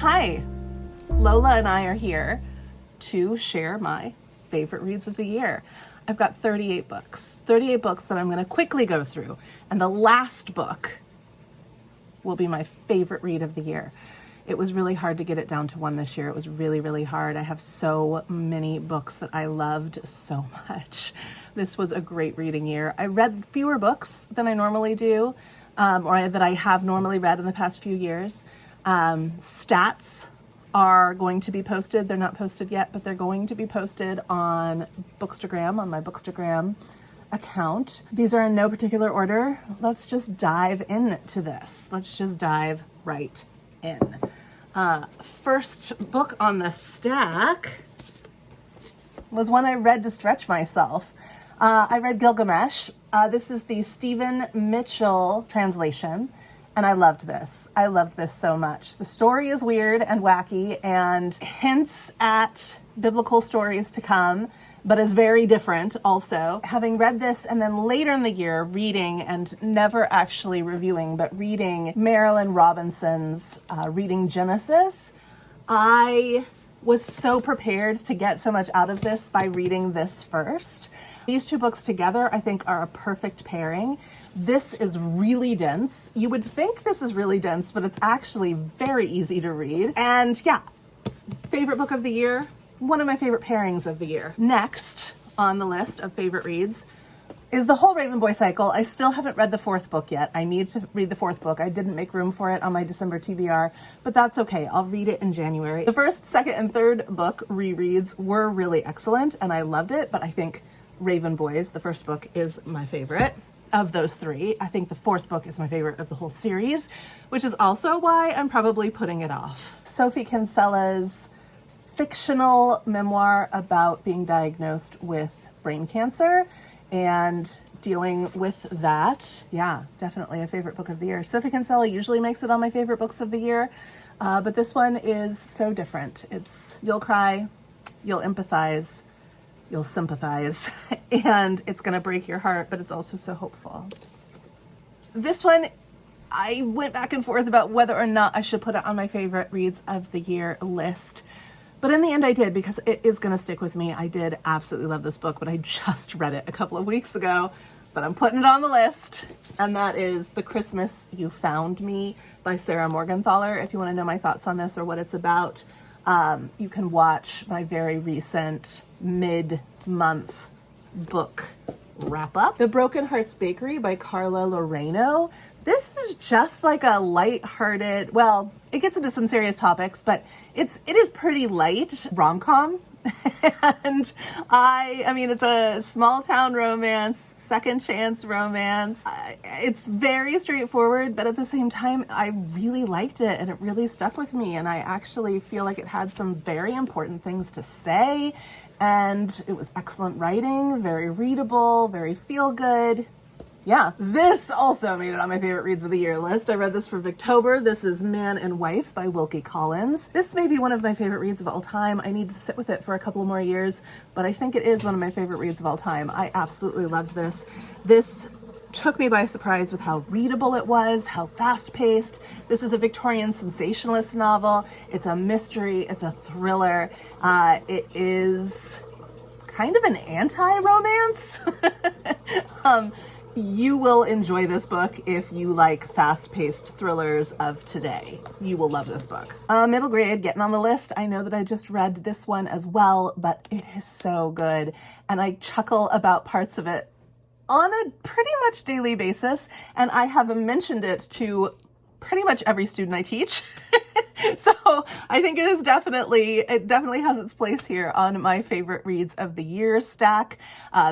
Hi, Lola and I are here to share my favorite reads of the year. I've got 38 books that I'm going to quickly go through, and the last book will be my favorite read of the year. It was really hard to get it down to one this year. It was really, really hard. I have so many books that I loved so much. This was a great reading year. I read fewer books than I normally do, or that I have normally read in the past few years. Stats are going to be posted. They're not posted yet, but they're going to be posted on Bookstagram, on my Bookstagram account. These are in no particular order. Let's just dive into this. Let's just dive right in. First book on the stack was one I read to stretch myself. I read Gilgamesh. This is the Stephen Mitchell translation. And I loved this. I loved this so much. The story is weird and wacky and hints at biblical stories to come, but is very different also. Having read this and then later in the year reading and never actually reviewing, but reading Marilynne Robinson's Reading Genesis, I was so prepared to get so much out of this by reading this first. These two books together, I think, are a perfect pairing. This is really dense. You would think this is really dense, but it's actually very easy to read. And yeah, favorite book of the year, one of my favorite pairings of the year. Next on the list of favorite reads is the whole Raven Boy cycle. I still haven't read the fourth book yet. I need to read the fourth book. I didn't make room for it on my December TBR, but that's okay. I'll read it in January. The first, second, and third book rereads were really excellent, and I loved it, but I think Raven Boys, the first book, is my favorite of those three. I think the fourth book is my favorite of the whole series, which is also why I'm probably putting it off. Sophie Kinsella's fictional memoir about being diagnosed with brain cancer and dealing with that. Yeah, definitely a favorite book of the year. Sophie Kinsella usually makes it on my favorite books of the year, but this one is so different. You'll cry, you'll empathize, you'll sympathize, and it's going to break your heart, but it's also so hopeful. This one, I went back and forth about whether or not I should put it on my favorite reads of the year list, but in the end I did, because it is going to stick with me. I did absolutely love this book, but I just read it a couple of weeks ago, but I'm putting it on the list, and that is The Christmas You Found Me by Sarah Morgenthaler. If you want to know my thoughts on this or what it's about, you can watch my very recent mid-month book wrap-up. The Broken Hearts Bakery by Carla Loreno. This is just like a light-hearted, well, it gets into some serious topics, but it is pretty light rom-com. And I mean, it's a small town romance, second chance romance. It's very straightforward, but at the same time, I really liked it and it really stuck with me. And I actually feel like it had some very important things to say. And it was excellent writing, very readable, very feel good. Yeah, this also made it on my favorite reads of the year list. I read this for Victober. This is Man and Wife by Wilkie Collins. This may be one of my favorite reads of all time. I need to sit with it for a couple more years, but I think it is one of my favorite reads of all time. I absolutely loved this. This took me by surprise with how readable it was, how fast-paced. This is a Victorian sensationalist novel. It's a mystery. It's a thriller. It is kind of an anti-romance. You will enjoy this book if you like fast-paced thrillers of today. You will love this book. Middle grade, getting on the list. I know that I just read this one as well, but it is so good. And I chuckle about parts of it on a pretty much daily basis. And I have mentioned it to pretty much every student I teach. So I think it definitely has its place here on my favorite reads of the year stack.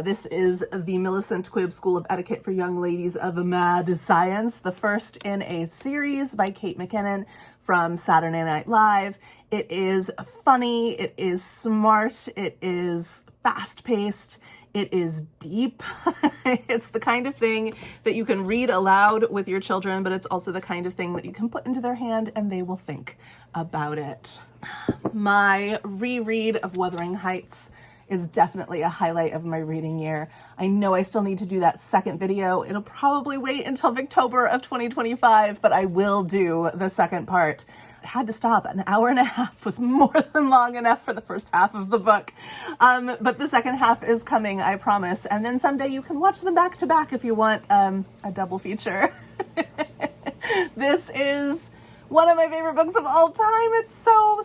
This is the Millicent Quibb School of Etiquette for Young Ladies of Mad Science, the first in a series by Kate McKinnon from Saturday Night Live. It is funny, it is smart, it is fast-paced, it is deep. It's the kind of thing that you can read aloud with your children, but it's also the kind of thing that you can put into their hand and they will think about it. My reread of Wuthering Heights is definitely a highlight of my reading year. I know I still need to do that second video. It'll probably wait until October of 2025, but I will do the second part. I had to stop. An hour and a half was more than long enough for the first half of the book. But the second half is coming, I promise. And then someday you can watch them back to back if you want a double feature. This is one of my favorite books of all time. It's so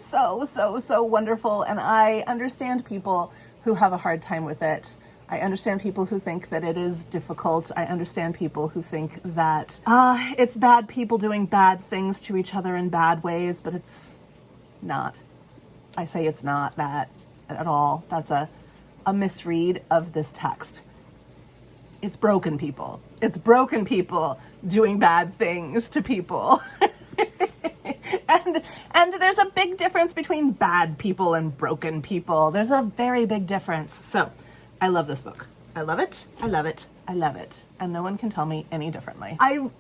wonderful. And I understand people who have a hard time with it. I understand people who think that it is difficult. I understand people who think that it's bad people doing bad things to each other in bad ways, but it's not. I say it's not that at all. That's a misread of this text. It's broken people. It's broken people doing bad things to people. And there's a big difference between bad people and broken people. There's a very big difference. So I love this book. I love it. I love it. I love it. And no one can tell me any differently. I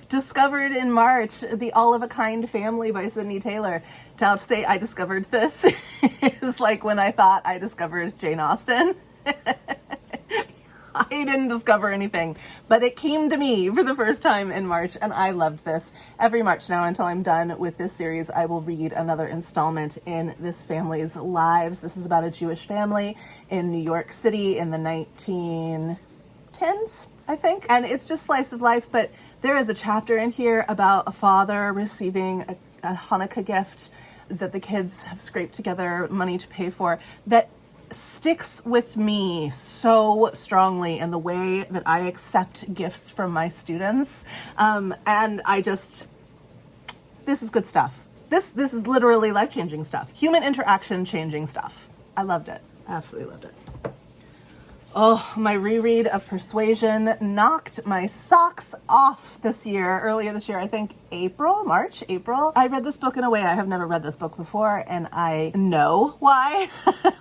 discovered in March The All of a Kind Family by Sydney Taylor. To say I discovered this is like when I thought I discovered Jane Austen. I didn't discover anything, but it came to me for the first time in March, and I loved this. Every March now, until I'm done with this series, I will read another installment in this family's lives. This is about a Jewish family in New York City in the 1910s, I think. And it's just slice of life, but there is a chapter in here about a father receiving a Hanukkah gift that the kids have scraped together money to pay for that sticks with me so strongly in the way that I accept gifts from my students. And this is good stuff. This is literally life-changing stuff. Human interaction changing stuff. I loved it. I absolutely loved it. Oh, my reread of Persuasion knocked my socks off this year, earlier this year, I think March, April. I read this book in a way I have never read this book before, and I know why,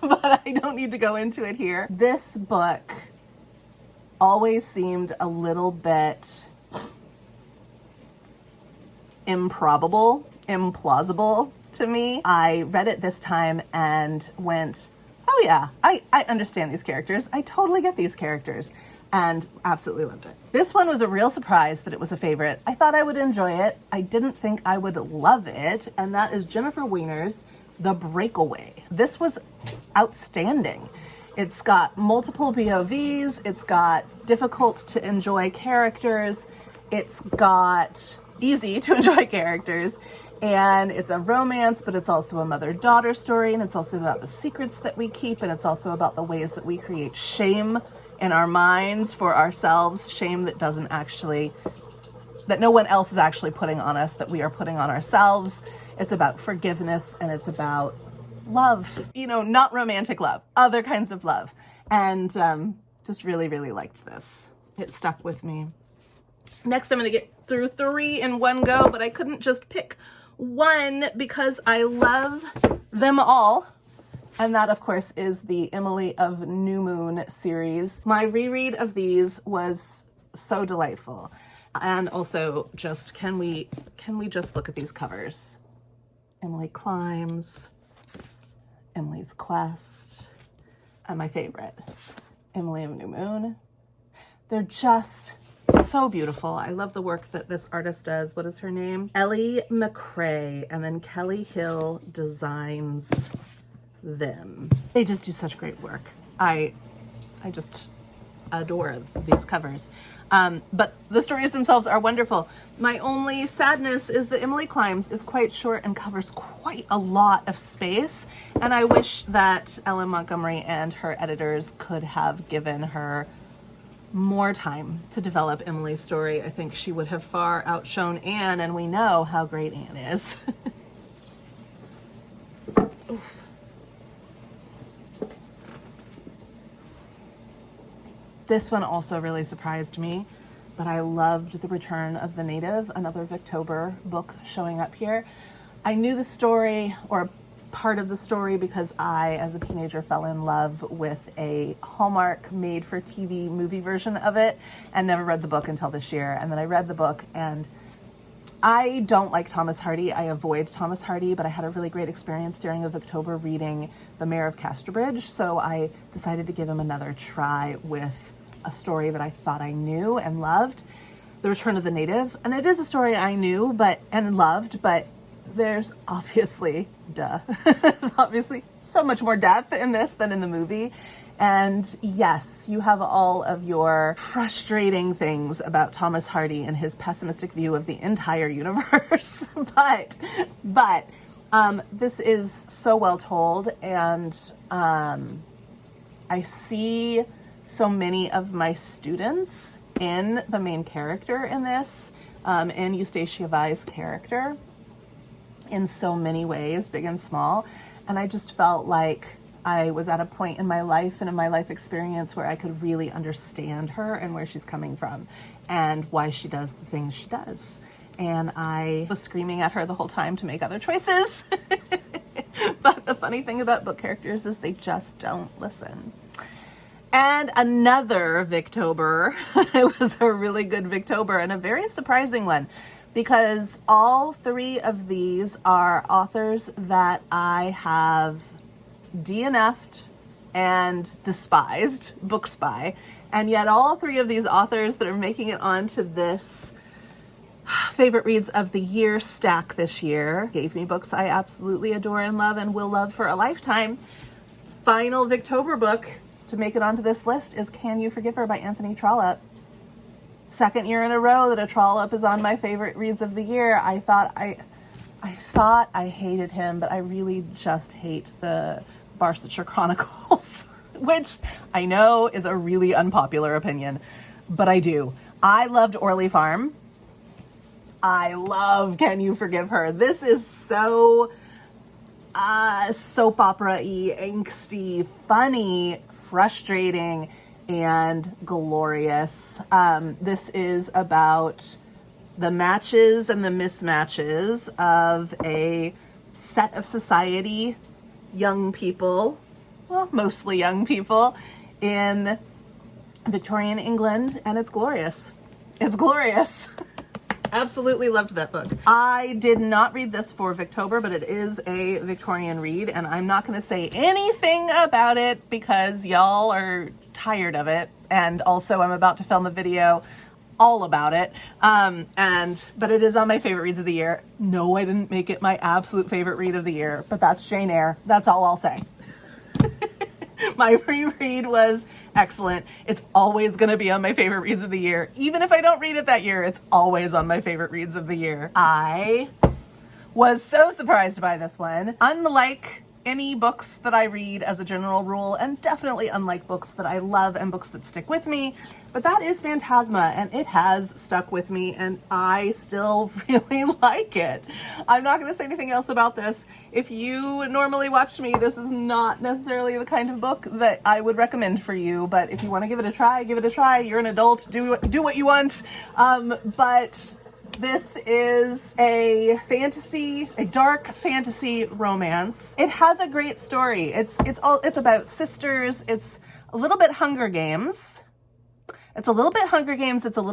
but I don't need to go into it here. This book always seemed a little bit improbable, implausible to me. I read it this time and went, oh yeah, I understand these characters. I totally get these characters, and absolutely loved it. This one was a real surprise that it was a favorite. I thought I would enjoy it. I didn't think I would love it, and that is Jennifer Weiner's The Breakaway. This was outstanding. It's got multiple POVs. It's got difficult to enjoy characters. It's got easy to enjoy characters. And it's a romance, but it's also a mother-daughter story, and it's also about the secrets that we keep, and it's also about the ways that we create shame in our minds for ourselves, shame that no one else is actually putting on us, that we are putting on ourselves. It's about forgiveness, and it's about love, not romantic love, other kinds of love. And just really, really liked this. It stuck with me. Next, I'm going to get through 3 in one go, but I couldn't just pick one because I love them all. And that, of course, is the Emily of New Moon series. My reread of these was so delightful. And also, just can we just look at these covers? Emily Climbs, Emily's Quest, and my favorite, Emily of New Moon. They're just so beautiful. I love the work that this artist does. What is her name? Ellie McCrae, and then Kelly Hill designs them. They just do such great work. I just adore these covers. But the stories themselves are wonderful. My only sadness is that Emily Climbs is quite short and covers quite a lot of space. And I wish that Ellen Montgomery and her editors could have given her more time to develop Emily's story. I think she would have far outshone Anne, and we know how great Anne is. This one also really surprised me, but I loved The Return of the Native, another Victober book showing up here. I knew the story, or part of the story, because I, as a teenager, fell in love with a Hallmark made-for-TV movie version of it and never read the book until this year. And then I read the book, and I don't like Thomas Hardy. I avoid Thomas Hardy, but I had a really great experience during a Victober reading The Mayor of Casterbridge, so I decided to give him another try with a story that I thought I knew and loved, The Return of the Native. And it is a story I knew and loved, but there's obviously, there's obviously so much more depth in this than in the movie. And yes, you have all of your frustrating things about Thomas Hardy and his pessimistic view of the entire universe. but this is so well told, and I see so many of my students in the main character in this, in Eustacia Vi's character, in so many ways, big and small. And I just felt like I was at a point in my life and in my life experience where I could really understand her and where she's coming from and why she does the things she does. And I was screaming at her the whole time to make other choices. But the funny thing about book characters is they just don't listen. And another Victober, it was a really good Victober and a very surprising one, because all three of these are authors that I have DNF'd and despised books by, and yet all three of these authors that are making it onto this favorite reads of the year stack this year gave me books I absolutely adore and love and will love for a lifetime. Final Victober book to make it onto this list is Can You Forgive Her by Anthony Trollope. Second year in a row that a Trollope is on my favorite reads of the year. I thought I hated him, but I really just hate the Barsetshire Chronicles, which I know is a really unpopular opinion, but I do. I loved Orley Farm. I love Can You Forgive Her. This is so soap opera-y, angsty, funny, frustrating, and glorious. This is about the matches and the mismatches of a set of society, young people, well, mostly young people, in Victorian England, and it's glorious. It's glorious. Absolutely loved that book. I did not read this for Victober, but it is a Victorian read, and I'm not going to say anything about it because y'all are tired of it, and also I'm about to film a video all about it, but it is on my favorite reads of the year. No, I didn't make it my absolute favorite read of the year, but that's Jane Eyre. That's all I'll say. My reread was excellent. It's always going to be on my favorite reads of the year. Even if I don't read it that year, it's always on my favorite reads of the year. I was so surprised by this one. Unlike any books that I read as a general rule, and definitely unlike books that I love and books that stick with me, but that is Phantasma, and it has stuck with me, and I still really like it. I'm not going to say anything else about this. If you normally watch me, this is not necessarily the kind of book that I would recommend for you, but if you want to give it a try, give it a try. You're an adult, do what you want. But this is a dark fantasy romance. It has a great story. It's about sisters. It's a little bit Hunger Games. It's a little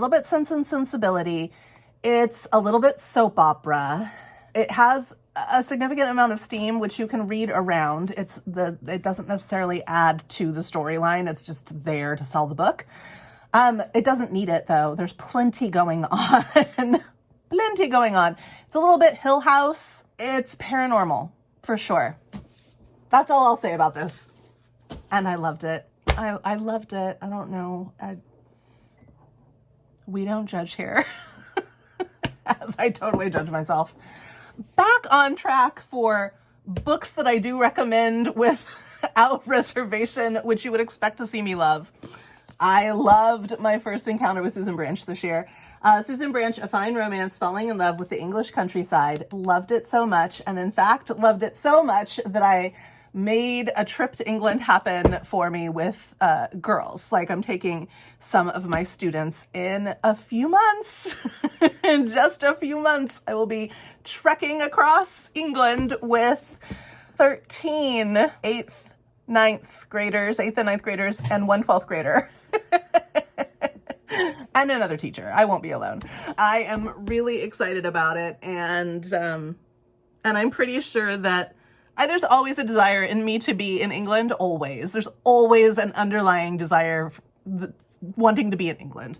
bit Sense and Sensibility. It's a little bit soap opera. It has a significant amount of steam, which you can read around. It doesn't necessarily add to the storyline. It's just there to sell the book. It doesn't need it, though. There's plenty going on. Plenty going on. It's a little bit Hill House. It's paranormal, for sure. That's all I'll say about this. And I loved it. I loved it. I don't know. We don't judge here. As I totally judge myself. Back on track for books that I do recommend without reservation, which you would expect to see me love. I loved my first encounter with Susan Branch this year. Susan Branch, A Fine Romance, Falling in Love with the English Countryside. Loved it so much, and in fact, loved it so much that I made a trip to England happen for me with girls. Like, I'm taking some of my students in a few months. In just a few months, I will be trekking across England with 13 8th and 9th graders, and one 12th grader. and another teacher. I won't be alone. I am really excited about it, and I'm pretty sure that there's always a desire in me to be in England. Always. There's always an underlying desire wanting to be in England.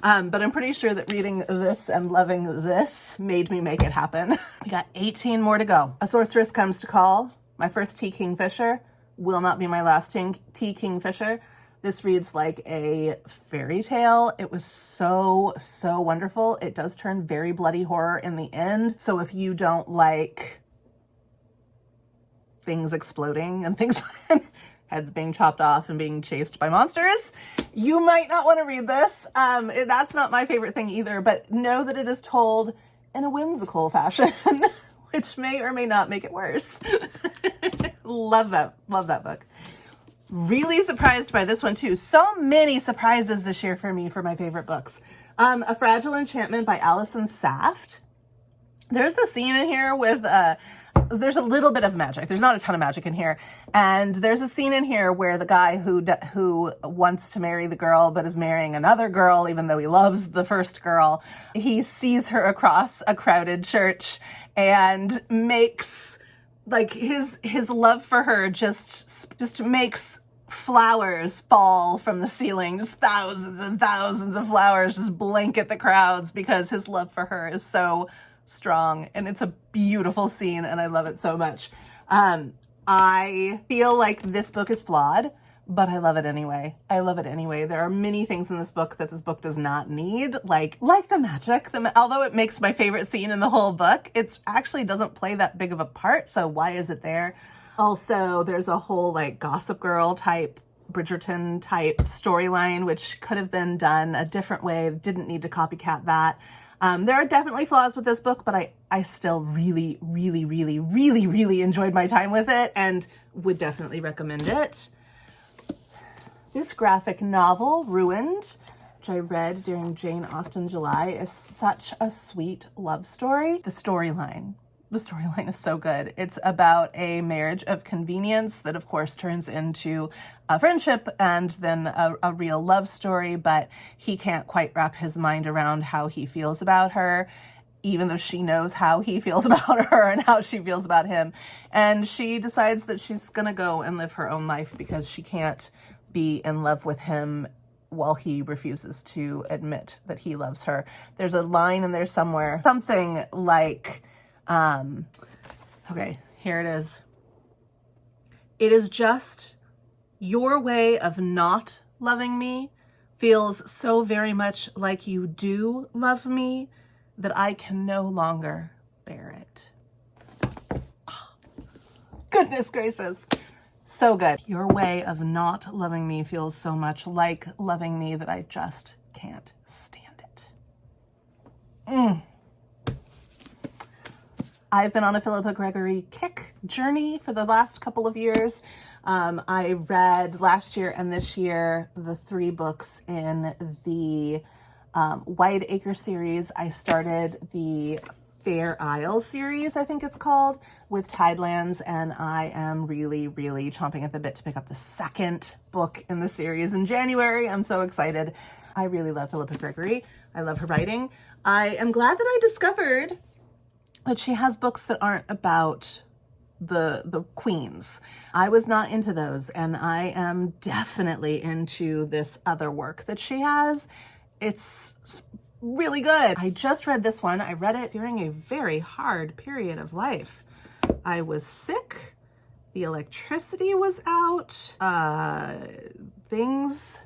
But I'm pretty sure that reading this and loving this made me make it happen. We got 18 more to go. A Sorceress Comes to Call, my first T. Kingfisher, will not be my last T. Kingfisher. This reads like a fairy tale. It was so, so wonderful. It does turn very bloody horror in the end. So if you don't like things exploding and things heads being chopped off and being chased by monsters, you might not want to read this. That's not my favorite thing either, but know that it is told in a whimsical fashion, which may or may not make it worse. Love that book. Really surprised by this one too. So many surprises this year for me for my favorite books. A Fragile Enchantment by Alison Saft. There's a scene in here with there's a little bit of magic. There's not a ton of magic in here. And there's a scene in here where the guy who wants to marry the girl but is marrying another girl, even though he loves the first girl, he sees her across a crowded church and makes, like, his love for her just makes flowers fall from the ceiling. Just thousands and thousands of flowers just blanket the crowds because his love for her is so strong, and it's a beautiful scene, and I love it so much. I feel like this book is flawed, but I love it anyway. I love it anyway. There are many things in this book that this book does not need, like the magic. Although it makes my favorite scene in the whole book, it actually doesn't play that big of a part, so why is it there? Also, there's a whole like Gossip Girl type, Bridgerton type storyline, which could have been done a different way. Didn't need to copycat that. There are definitely flaws with this book, but I still really, really, really, really, really enjoyed my time with it and would definitely recommend it. This graphic novel, Ruined, which I read during Jane Austen July, is such a sweet love story. The storyline is so good. It's about a marriage of convenience that, of course, turns into a friendship and then a real love story, but he can't quite wrap his mind around how he feels about her, even though she knows how he feels about her and how she feels about him. And she decides that she's gonna go and live her own life because she can't be in love with him while he refuses to admit that he loves her. There's a line in there somewhere, something like, okay, here it is. It is just your way of not loving me feels so very much like you do love me that I can no longer bear it. Oh, goodness gracious. So good. Your way of not loving me feels so much like loving me that I just can't stand it. I've been on a Philippa Gregory kick journey for the last couple of years. I read last year and this year the 3 books in the Wide Acre series. I started the Fair Isle series, I think it's called, with Tidelands, and I am really, really chomping at the bit to pick up the 2nd book in the series in January. I'm so excited. I really love Philippa Gregory. I love her writing. I am glad that I discovered that she has books that aren't about the queens. I was not into those, and I am definitely into this other work that she has. It's really good. I just read this one. I read it during a very hard period of life. I was sick. The electricity was out. Things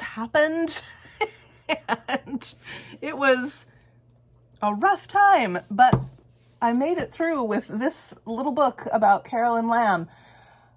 happened. And it was a rough time, but I made it through with this little book about Carolyn Lamb.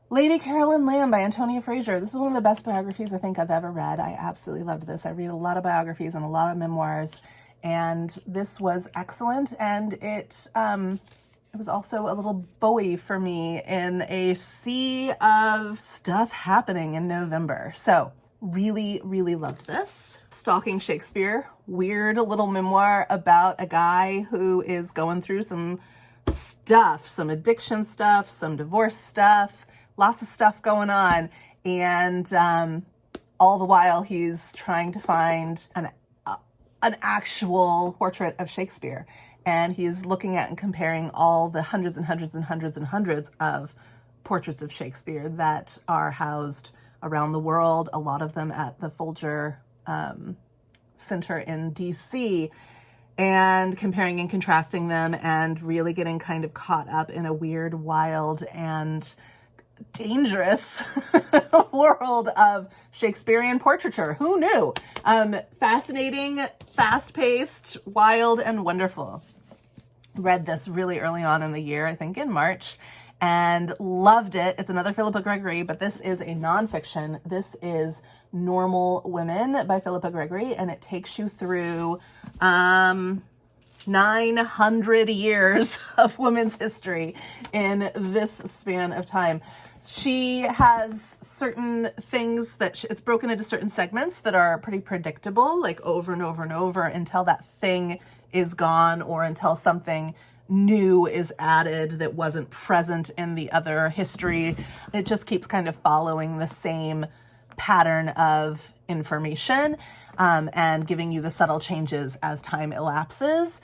Lady Carolyn Lamb by Antonia Fraser. This is one of the best biographies I think I've ever read. I absolutely loved this. I read a lot of biographies and a lot of memoirs, and this was excellent. And it was also a little buoy for me in a sea of stuff happening in November. So really, really loved this. Stalking Shakespeare, weird little memoir about a guy who is going through some stuff, some addiction stuff, some divorce stuff, lots of stuff going on. And all the while he's trying to find an actual portrait of Shakespeare. And he's looking at and comparing all the hundreds and hundreds and hundreds and hundreds of portraits of Shakespeare that are housed around the world, a lot of them at the Folger Center in DC, and comparing and contrasting them and really getting kind of caught up in a weird, wild, and dangerous world of Shakespearean portraiture. Who knew? Fascinating, fast-paced, wild, and wonderful. Read this really early on in the year, I think in March, and loved it. It's another Philippa Gregory, but this is a nonfiction. This is Normal Women by Philippa Gregory, and it takes you through 900 years of women's history in this span of time. She has certain things that it's broken into certain segments that are pretty predictable, like over and over and over until that thing is gone or until something new is added that wasn't present in the other history. It just keeps kind of following the same pattern of information and giving you the subtle changes as time elapses.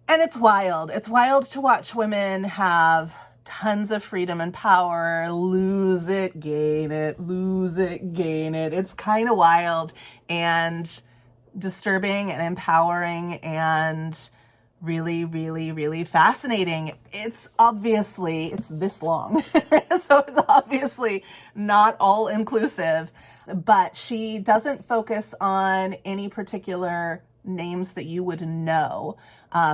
And it's wild. It's wild to watch women have tons of freedom and power, lose it, gain it, lose it, gain it. It's kind of wild and disturbing and empowering and really, really, really fascinating. It's this long. So it's obviously not all inclusive, but she doesn't focus on any particular names that you would know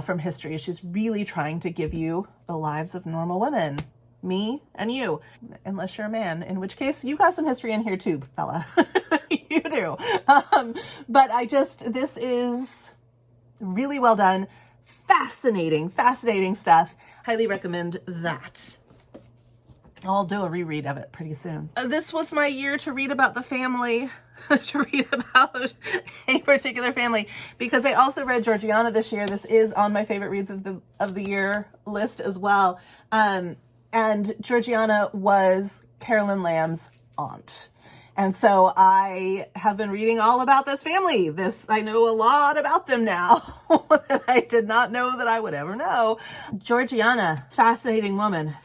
from history. She's really trying to give you the lives of normal women, me and you, unless you're a man, in which case you got some history in here too, fella. You do. But this is really well done. Fascinating stuff. Highly recommend that. I'll do a reread of it pretty soon. This was my year to read about the family, to read about a particular family, because I also read Georgiana this year. This is on my favorite reads of the year list as well. And Georgiana was Carolyn Lamb's aunt. And so I have been reading all about this family. I know a lot about them now that I did not know that I would ever know. Georgiana, fascinating woman.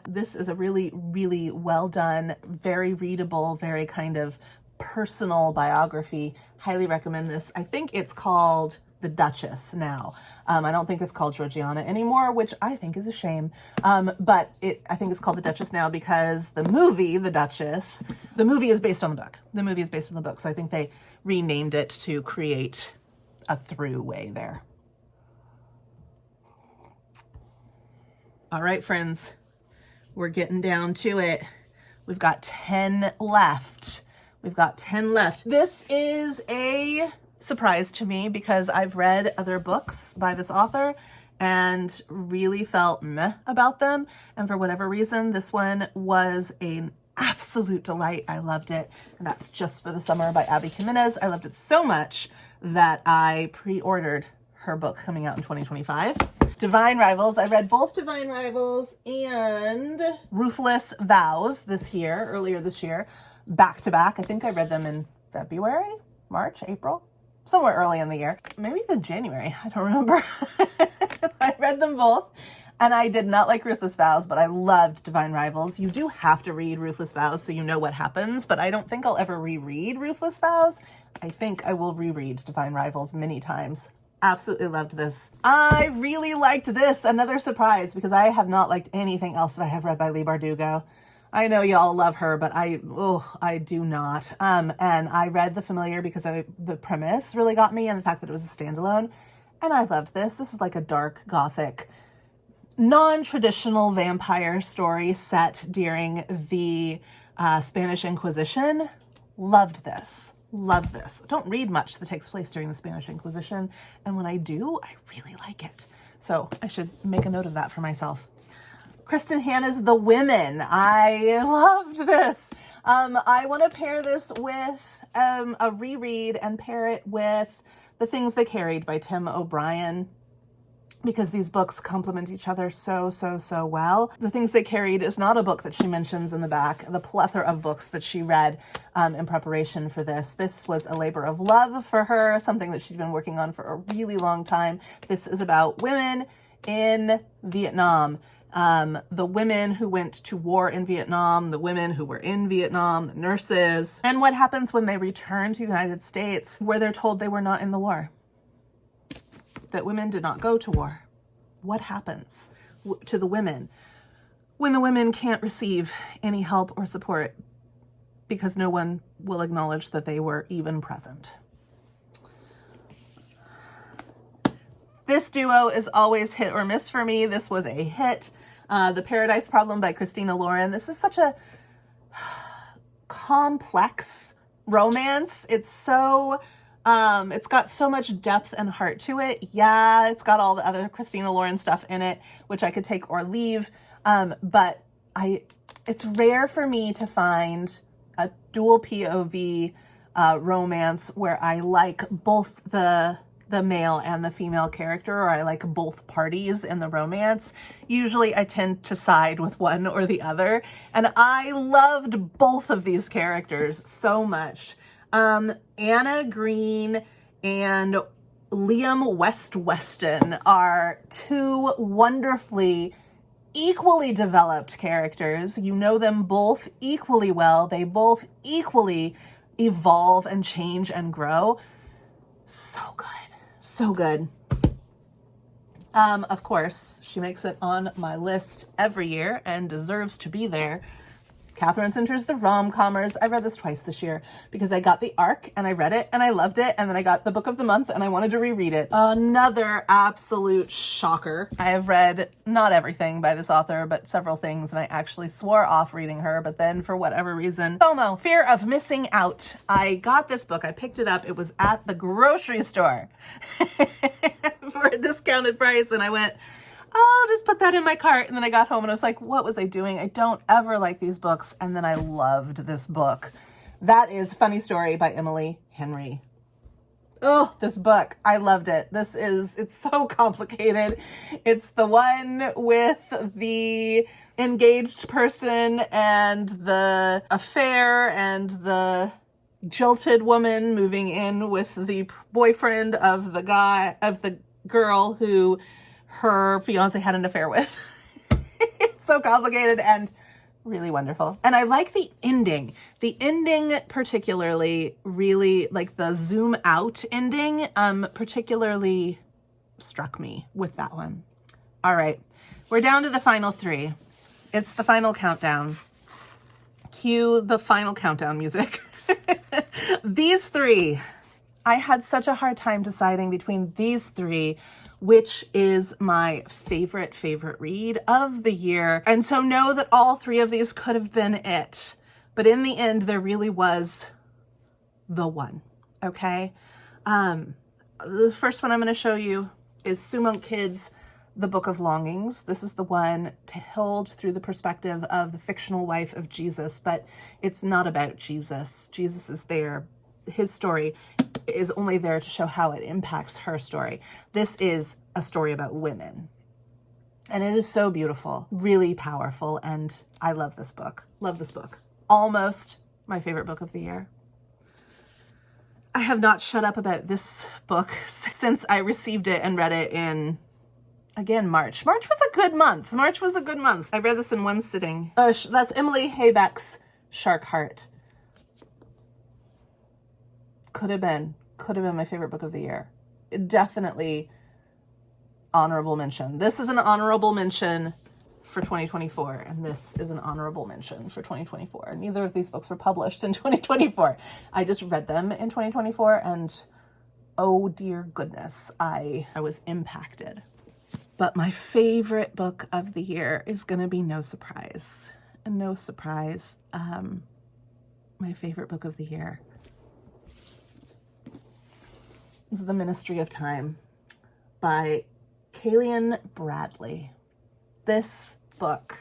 This is a really, really well done, very readable, very kind of personal biography. Highly recommend this. I think it's called The Duchess now. I don't think it's called Georgiana anymore, which I think is a shame. But I think it's called The Duchess now because the movie, The Duchess, the movie is based on the book. So I think they renamed it to create a throughway there. All right, friends, we're getting down to it. We've got 10 left. This is a surprise to me because I've read other books by this author and really felt meh about them. And for whatever reason, this one was an absolute delight. I loved it. And that's Just for the Summer by Abby Jimenez. I loved it so much that I pre-ordered her book coming out in 2025. Divine Rivals. I read both Divine Rivals and Ruthless Vows earlier this year, back to back. I think I read them in February, March, April. Somewhere early in the year, maybe even January, I don't remember. I read them both and I did not like Ruthless Vows, but I loved Divine Rivals. You do have to read Ruthless Vows so you know what happens, but I don't think I'll ever reread Ruthless Vows. I think I will reread Divine Rivals many times. Absolutely loved this. I really liked this. Another surprise because I have not liked anything else that I have read by Leigh Bardugo. I know y'all love her, but I do not. And I read The Familiar because the premise really got me and the fact that it was a standalone. And I loved this. This is like a dark, gothic, non-traditional vampire story set during the Spanish Inquisition. Loved this. Don't read much that takes place during the Spanish Inquisition. And when I do, I really like it. So I should make a note of that for myself. Kristen Hanna's The Women. I loved this. I want to pair this with a reread and pair it with The Things They Carried by Tim O'Brien. because these books complement each other so, so, so well. The Things They Carried is not a book that she mentions in the back, the plethora of books that she read in preparation for this. This was a labor of love for her, something that she'd been working on for a really long time. This is about women in Vietnam. The women who went to war in Vietnam, the women who were in Vietnam, the nurses, and what happens when they return to the United States where they're told they were not in the war, that women did not go to war. What happens to the women when the women can't receive any help or support because no one will acknowledge that they were even present? This duo is always hit or miss for me. This was a hit. The Paradise Problem by Christina Lauren. This is such a complex romance. It's so, it's got so much depth and heart to it. Yeah, it's got all the other Christina Lauren stuff in it, which I could take or leave. But it's rare for me to find a dual POV romance where I like both the male and the female character, or I like both parties in the romance. Usually I tend to side with one or the other, and I loved both of these characters so much. Anna Green and Liam Weston are two wonderfully, equally developed characters. You know them both equally well. They both equally evolve and change and grow. So good. So good. Of course, she makes it on my list every year and deserves to be there. Catherine Sinter's The Rom-Commers. I read this twice this year because I got the ARC and I read it and I loved it, and then I got the book of the month and I wanted to reread it. Another absolute shocker. I have read not everything by this author, but several things, and I actually swore off reading her, but then for whatever reason, FOMO, fear of missing out. I got this book, I picked it up, it was at the grocery store for a discounted price, and I went, I'll just put that in my cart. And then I got home and I was like, what was I doing? I don't ever like these books. And then I loved this book. That is Funny Story by Emily Henry. Oh, this book. I loved it. It's so complicated. It's the one with the engaged person and the affair and the jilted woman moving in with the boyfriend of the girl who her fiance had an affair with. It's so complicated and really wonderful. And I like the ending. The ending particularly really, like the zoom out ending, particularly struck me with that one. All right, we're down to the final three. It's the final countdown. Cue the final countdown music. These three, I had such a hard time deciding between these three which is my favorite read of the year. And so know that all three of these could have been it. But in the end, there really was the one, okay? The first one I'm going to show you is Sue Monk Kidd's The Book of Longings. This is the one told through the perspective of the fictional wife of Jesus, but it's not about Jesus. Jesus is there. His story is only there to show how it impacts her story. This is a story about women. And it is so beautiful, really powerful, and I love this book. Love this book. Almost my favorite book of the year. I have not shut up about this book since I received it and read it in, again, March. March was a good month. I read this in one sitting. That's Emily Haybeck's Shark Heart. Could have been my favorite book of the year. Definitely honorable mention. This is an honorable mention for 2024, and this is an honorable mention for 2024. Neither of these books were published in 2024. I just read them in 2024, and oh dear goodness, I was impacted. But my favorite book of the year is going to be no surprise. And no surprise, my favorite book of the year is The Ministry of Time by Kalian Bradley. This book.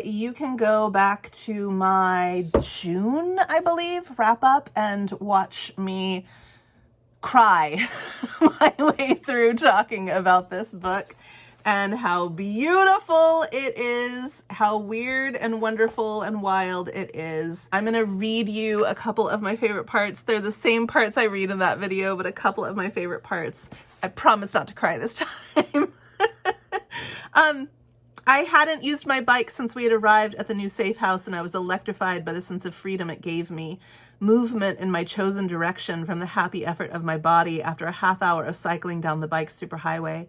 You can go back to my June, I believe, wrap up and watch me cry my way through talking about this book and how beautiful it is, how weird and wonderful and wild it is. I'm going to read you a couple of my favorite parts. They're the same parts I read in that video, but a couple of my favorite parts. I promise not to cry this time. I hadn't used my bike since we had arrived at the new safe house, and I was electrified by the sense of freedom it gave me. Movement in my chosen direction from the happy effort of my body after a half hour of cycling down the bike superhighway.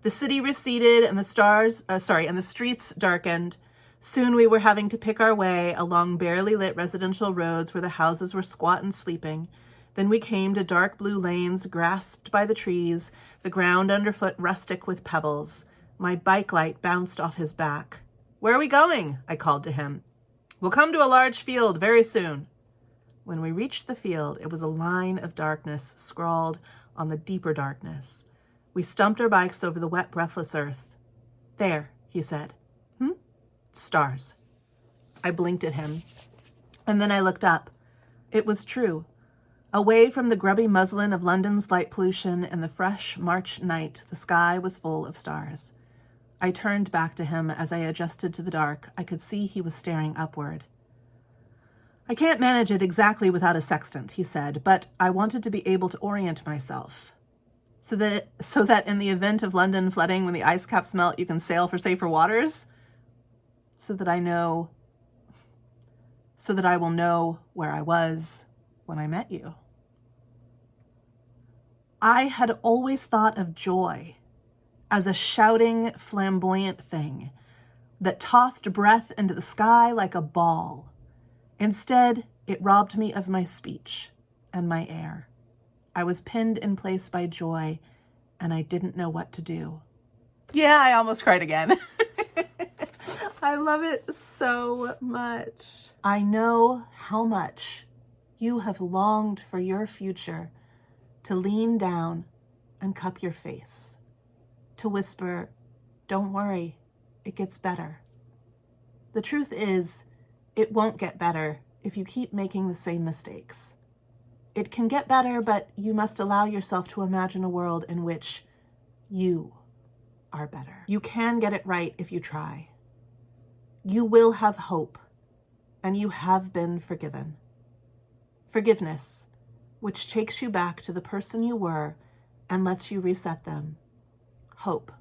The city receded and the streets darkened. Soon we were having to pick our way along barely lit residential roads where the houses were squat and sleeping. Then we came to dark blue lanes grasped by the trees, the ground underfoot rustic with pebbles. My bike light bounced off his back. "Where are we going?" I called to him. "We'll come to a large field very soon." When we reached the field, it was a line of darkness scrawled on the deeper darkness. We stumped our bikes over the wet, breathless earth. "There," he said. Stars." I blinked at him, and then I looked up. It was true. Away from the grubby muslin of London's light pollution and the fresh March night, the sky was full of stars. I turned back to him as I adjusted to the dark. I could see he was staring upward. "I can't manage it exactly without a sextant," he said, "but I wanted to be able to orient myself. So that in the event of London flooding when the ice caps melt, you can sail for safer waters? So that I will know where I was when I met you." I had always thought of joy as a shouting, flamboyant thing that tossed breath into the sky like a ball. Instead, it robbed me of my speech and my air. I was pinned in place by joy, and I didn't know what to do. Yeah, I almost cried again. I love it so much. I know how much you have longed for your future to lean down and cup your face, to whisper, "Don't worry, it gets better." The truth is, it won't get better if you keep making the same mistakes. It can get better, but you must allow yourself to imagine a world in which you are better. You can get it right if you try. You will have hope, and you have been forgiven. Forgiveness, which takes you back to the person you were and lets you reset them. Hope,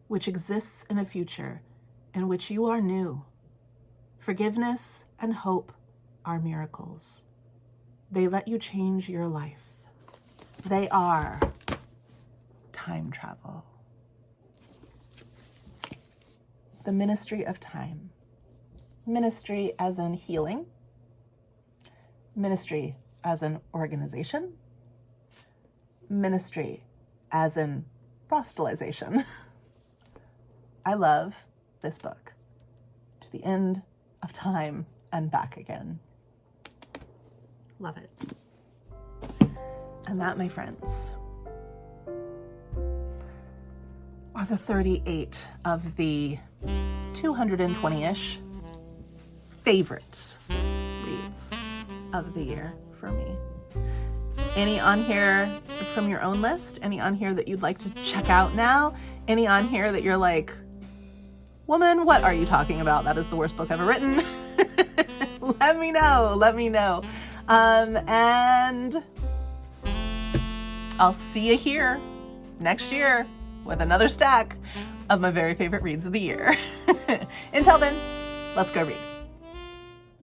which exists in a future in which you are new. Forgiveness and hope are miracles. They let you change your life. They are time travel. The Ministry of Time. Ministry as in healing. Ministry as an organization. Ministry as in proselytization. I love this book. To the end of time and back again. Love it. And that, my friends, are the 38 of the 220-ish favorite reads of the year for me. Any on here from your own list? Any on here that you'd like to check out now? Any on here that you're like, "Woman, what are you talking about? That is the worst book ever written." Let me know. And I'll see you here next year with another stack of my very favorite reads of the year. Until then, let's go read.